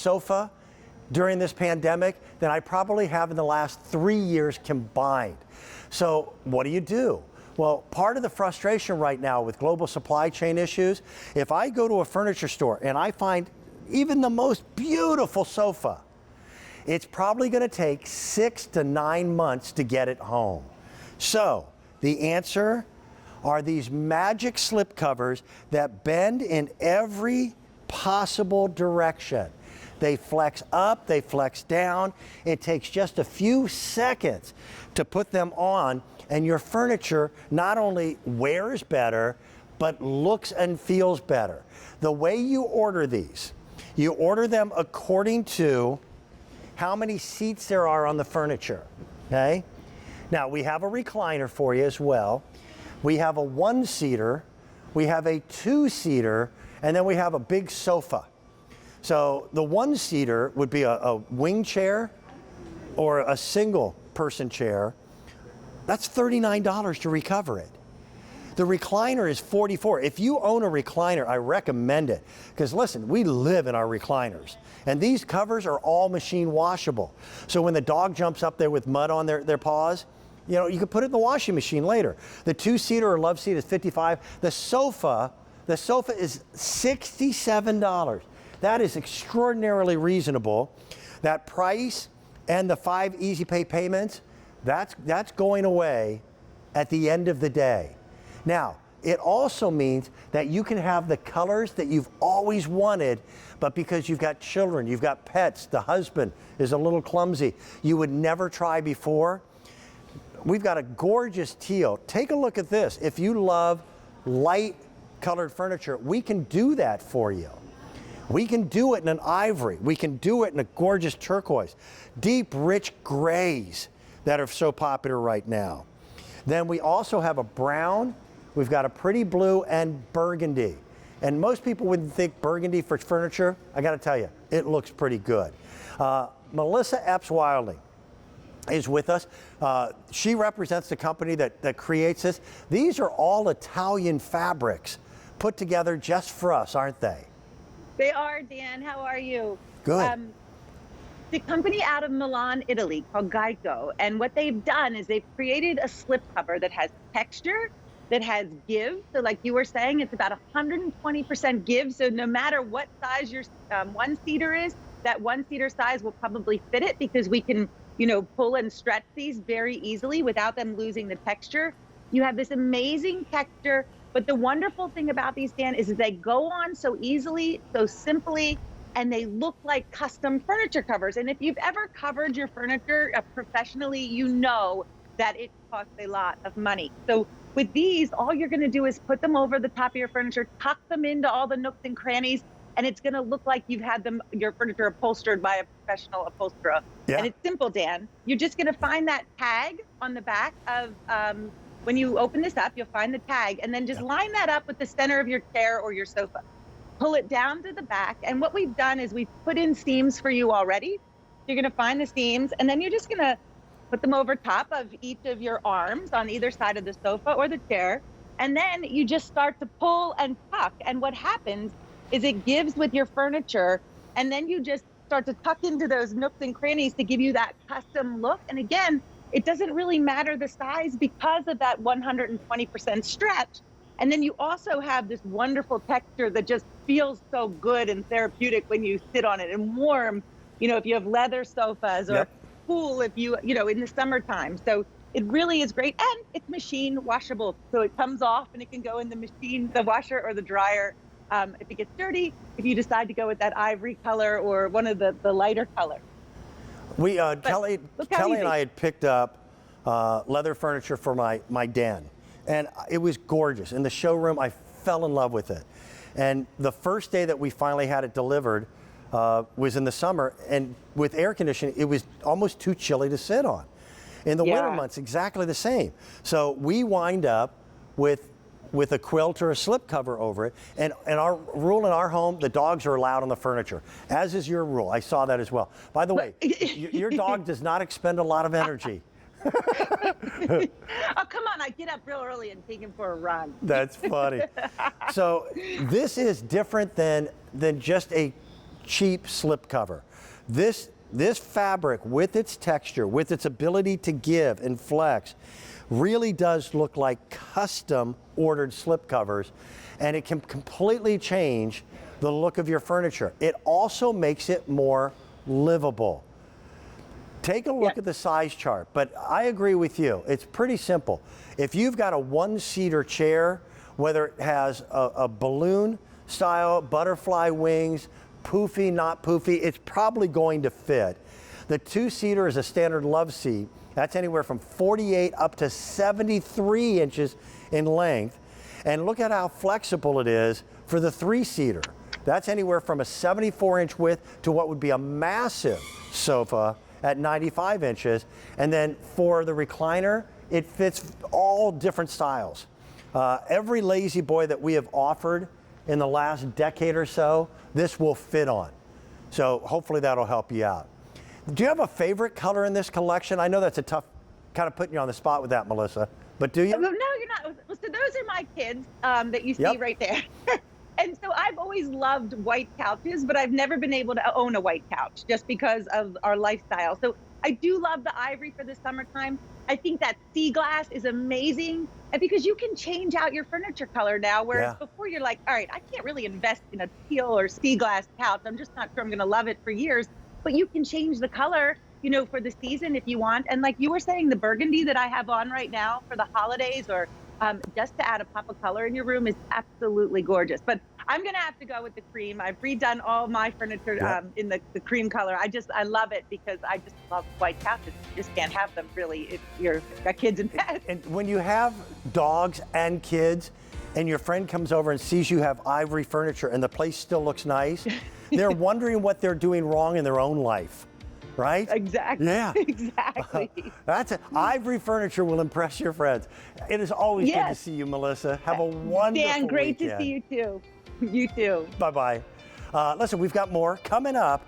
sofa during this pandemic than I probably have in the last 3 years combined. So what do? Well, part of the frustration right now with global supply chain issues, if I go to a furniture store and I find even the most beautiful sofa, it's probably going to take 6 to 9 months to get it home. So the answer are these magic slip covers that bend in every possible direction. They flex up, they flex down. It takes just a few seconds to put them on, and your furniture not only wears better, but looks and feels better. The way you order these, you order them according to how many seats there are on the furniture, okay? Now, we have a recliner for you as well. We have a one-seater, we have a two-seater, and then we have a big sofa. So the one-seater would be a wing chair or a single-person chair. That's $39 to recover it. The recliner is $44. If you own a recliner, I recommend it. Because listen, we live in our recliners. And these covers are all machine washable. So when the dog jumps up there with mud on their paws, you know, you can put it in the washing machine later. The two-seater or love seat is $55. The sofa is $67. That is extraordinarily reasonable. That price and the 5 easy pay payments, that's going away at the end of the day. Now, it also means that you can have the colors that you've always wanted, but because you've got children, you've got pets, the husband is a little clumsy, you would never try before. We've got a gorgeous teal. Take a look at this. If you love light colored furniture, we can do that for you. We can do it in an ivory. We can do it in a gorgeous turquoise. Deep, rich grays that are so popular right now. Then we also have a brown. We've got a pretty blue and burgundy. And most people wouldn't think burgundy for furniture. I got to tell you, it looks pretty good. Melissa Epps Wilding is with us. She represents the company that creates this. These are all Italian fabrics put together just for us, aren't they? They are, Dan. How are you? Good. The company out of Milan, Italy, called Gaico, and what they've done is they've created a slip cover that has texture, that has give. So like you were saying, it's about 120% give. So no matter what size your one-seater is, that one-seater size will probably fit it because we can, you know, pull and stretch these very easily without them losing the texture. You have this amazing texture. But the wonderful thing about these, Dan, is they go on so easily, so simply, and they look like custom furniture covers. And if you've ever covered your furniture professionally, you know that it costs a lot of money. So with these, all you're going to do is put them over the top of your furniture, tuck them into all the nooks and crannies, and it's going to look like you've had your furniture upholstered by a professional upholsterer. Yeah. And it's simple, Dan. You're just going to find that tag on the back of when you open this up, you'll find the tag, and then just line that up with the center of your chair or your sofa. Pull it down to the back, and what we've done is we've put in seams for you already. You're gonna find the seams, and then you're just gonna put them over top of each of your arms on either side of the sofa or the chair, and then you just start to pull and tuck, and what happens is it gives with your furniture, and then you just start to tuck into those nooks and crannies to give you that custom look. And again, it doesn't really matter the size because of that 120% stretch. And then you also have this wonderful texture that just feels so good and therapeutic when you sit on it, and warm, you know, if you have leather sofas, or cool if you know, in the summertime. So it really is great. And it's machine washable. So it comes off and it can go in the machine, the washer or the dryer. If it gets dirty, if you decide to go with that ivory color or one of the lighter colors. We Kelly and I had picked up leather furniture for my den, and it was gorgeous. In the showroom, I fell in love with it. And the first day that we finally had it delivered was in the summer, and with air conditioning, it was almost too chilly to sit on. In the winter months, exactly the same. So we wind up with a quilt or a slip cover over it. And our rule in our home, the dogs are allowed on the furniture, as is your rule. I saw that as well. By the way, your dog does not expend a lot of energy. Oh, come on, I get up real early and take him for a run. That's funny. So this is different than just a cheap slipcover. This fabric, with its texture, with its ability to give and flex, really does look like custom ordered slipcovers, and it can completely change the look of your furniture. It also makes it more livable. Take a look at the size chart, but I agree with you. It's pretty simple. If you've got a one-seater chair, whether it has a balloon style, butterfly wings, poofy, not poofy, it's probably going to fit. The two-seater is a standard love seat. That's anywhere from 48 up to 73 inches in length. And look at how flexible it is for the three-seater. That's anywhere from a 74-inch width to what would be a massive sofa at 95 inches. And then for the recliner, it fits all different styles. Every lazy boy that we have offered in the last decade or so, this will fit on. So hopefully that'll help you out. Do you have a favorite color in this collection? I know that's a tough, kind of putting you on the spot with that, Melissa, but do you? No, you're not. So those are my kids that you see right there. And so I've always loved white couches, but I've never been able to own a white couch just because of our lifestyle. So I do love the ivory for the summertime. I think that sea glass is amazing. And because you can change out your furniture color now, whereas before you're like, all right, I can't really invest in a teal or sea glass couch. I'm just not sure I'm going to love it for years. But you can change the color, you know, for the season if you want. And like you were saying, the burgundy that I have on right now for the holidays or just to add a pop of color in your room is absolutely gorgeous. But I'm going to have to go with the cream. I've redone all my furniture in the cream color. I love it because I just love white couches. You just can't have them really if you've got kids in bed. And when you have dogs and kids and your friend comes over and sees you have ivory furniture and the place still looks nice, they're wondering what they're doing wrong in their own life. Right? Exactly. Yeah. Exactly. That's it. Ivory furniture will impress your friends. It is always good to see you, Melissa. Have a wonderful Dan, great weekend. to see you too. You too. Bye-bye. Listen, we've got more coming up.